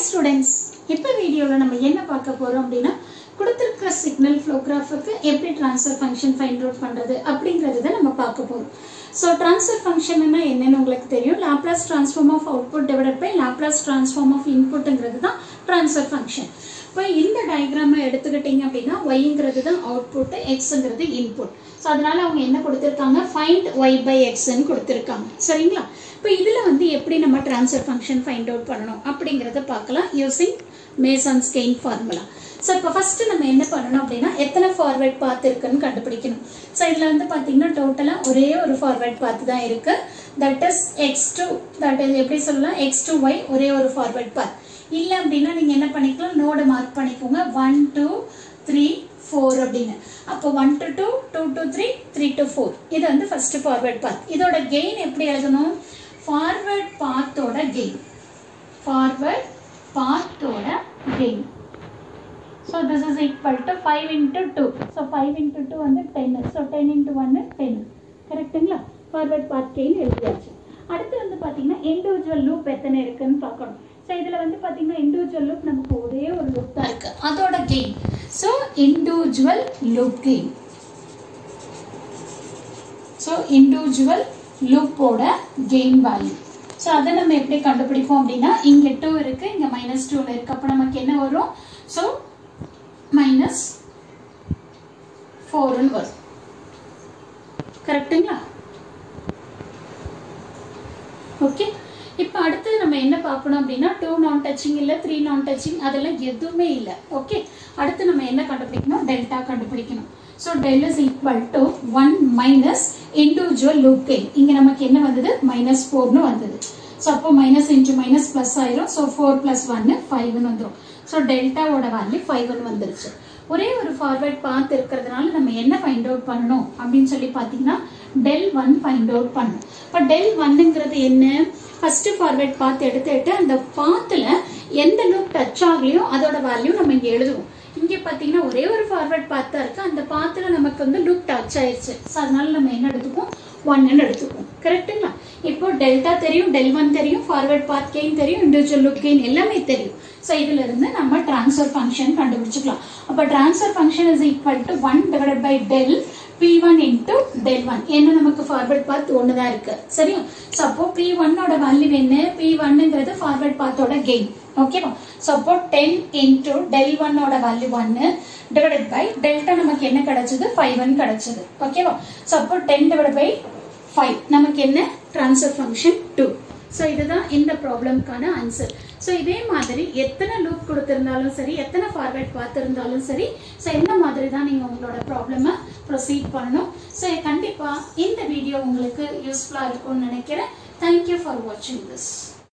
students, இப்போ வீடியோல நம்ம என்ன பார்க்க போறோம் அப்படினா கொடுத்திருக்கிற சிக்னல் flow graphக்கு எப்படி transfer function find out பண்றது அப்படிங்கறத நம்ம பார்க்க போறோம். So transfer function என்னன்னு உங்களுக்கு தெரியும். Laplace transform of output divided by Laplace transform of inputங்கிறது தான் transfer function. இப்போ இந்த டயகிராமை எடுத்துக்கிட்டீங்க அப்படினா yங்கிறது தான் output, xங்கிறது input. So அதனால அவங்க என்ன கொடுத்திருக்காங்க find y by x ன்னு கொடுத்திருக்காங்க. சரிங்களா? இப்போ இதுல வந்து எப்படி நம்ம transfer function find out பண்ணனும் அப்படிங்கறத பார்க்கலாம் using Mason's gain formula. So இப்போ first நம்ம என்ன பண்ணனும் அப்படினா எத்தனை forward path இருக்குன்னு கண்டுபிடிக்கணும். So இதுல வந்து பாத்தீங்கன்னா டோட்டலா ஒரே ஒரு forward path தான் இருக்கு. That is x2, that is எப்படி சொல்லலாம் x2y ஒரே ஒரு forward path. இல்ல அப்படினா நீங்க என்ன பண்ணிக்கலாம் நோட் மார்க் பண்ணிக்கோங்க 1 2 3 4 அப்படினு. அப்போ 1 to 2, 2 to 3, 3 to 4. இது வந்து first forward path. இதோட gain எப்படி எழுதணும்? Forward path ஓட gain. Forward path ஓட gain. So this is equal to 5 into 2. So 5 into 2 வந்து 10. So 10 into 1 10. கரெக்ட்டுங்களா? Forward path gain எழுதியாச்சு. அடுத்து வந்து பாத்தீங்கன்னா individual loop எத்தனை இருக்குன்னு பார்க்கணும். So இதுல வந்து பாத்தீங்கன்னா individual loop நமக்கு ஒரே ஒரு loop தான் இருக்கு. அதோட gain. So individual loop gain. So individual loop ஓட gain value. So அதை நம்ம எப்படி கண்டுபிடிப்போம் அப்படின்னா இங்க 2 இருக்கு, இங்க -2 இருக்கு. அப்ப நமக்கு என்ன வரும்? So minus 4 ன்னு வரும். கரெக்ட்டுங்களா? ஓகே. இப்போ அடுத்து நம்ம என்ன பார்க்கணும் அப்படின்னா 2 நான் டச்சிங் இல்ல 3 நான் டச்சிங் அதெல்லாம் எதுவுமே இல்ல. ஓகே. அடுத்து நம்ம என்ன கண்டுபிடிக்கணும்? டெல்டா கண்டுபிடிக்கணும். So del is equal to 1 minus individual loop gain. இங்க நமக்கு என்ன வந்தது? -4 ன்னு வந்தது. So அப்போ minus into minus plus ஆயிரும். So 4 plus 1 5 ன்னு வந்துரும். So delta ஓட வேல்யூ 5 ன்னு வந்துருச்சு. ஒரே ஒரு ஃபார்வர்ட் பாத் இருக்கிறதுனால நம்ம என்ன ஃபைண்ட் அவுட் பண்ணணும் அப்படின்னு சொல்லி பாத்தீங்கன்னா del 1 ஃபைண்ட் அவுட் பண்ணணும். இப்போ del 1ங்கிறது என்ன? ஃபர்ஸ்ட் ஃபார்வர்ட் பாத் எடுத்துட்டு அந்த பாத்ல எந்த லூப் டச் ஆகலையோ அதோட வேல்யூ நம்ம இங்க எழுதுவோம். இங்க பாத்தீங்கன்னா ஒரே ஒரு ஃபார்வர்ட் பாத் தான் இருக்கு. அந்த பாத்ல நமக்கு வந்து லூப் டச் ஆயிருச்சு. சோ அதனால நம்ம என்ன எடுத்துப்போம்? 1 ன்னு எடுத்துப்போம். கரெக்ட்டுங்களா? இப்போ டெல்டா தெரியும், del 1 தெரியும், ஃபார்வர்ட் பாத் கெயின் தெரியும், இண்டிவிஜுவல் லூப் கெயின் எல்லாமே தெரியும். சோ இதுல இருந்து நம்ம ட்ரான்ஸ்ஃபர் ஃபங்க்ஷன் கண்டுபிடிச்சுக்கலாம். அப்ப transfer function is equal to 1 divided by del p1 into del 1. என்ன நமக்கு ஃபார்வர்ட் பாத் 1 தான் இருக்கு. சரியா? சோ அப்போ p1 ஓட வேல்யூ என்ன? p1ங்கிறது ஃபார்வர்ட் பாத்தோட கெயின். ஓகேவா? சோ அப்போ 10 into del 1 ஓட வேல்யூ 1 divided by delta நமக்கு என்ன கிடைச்சது? 5 ன்னு கிடைச்சது. ஓகேவா? சோ அப்போ 10 divided by 5 நமக்கு என்ன? Transfer function 2. சோ இதுதான் இந்த ப்ராப்ளம்க்கான ஆன்சர். சோ இதே மாதிரி எத்தனை லூப் கொடுத்திருந்தாலும் சரி, எத்தனை ஃபார்வர்ட் பாத் இருந்தாலும் சரி, சோ இந்த மாதிரி தான் நீங்க உங்களோட ப்ராப்ளமை ப்ரொசீட் பண்ணணும். சோ கண்டிப்பா இந்த வீடியோ உங்களுக்கு யூஸ்ஃபுல்லா இருக்கும்னு நினைக்கிறேன். Thank you for watching this.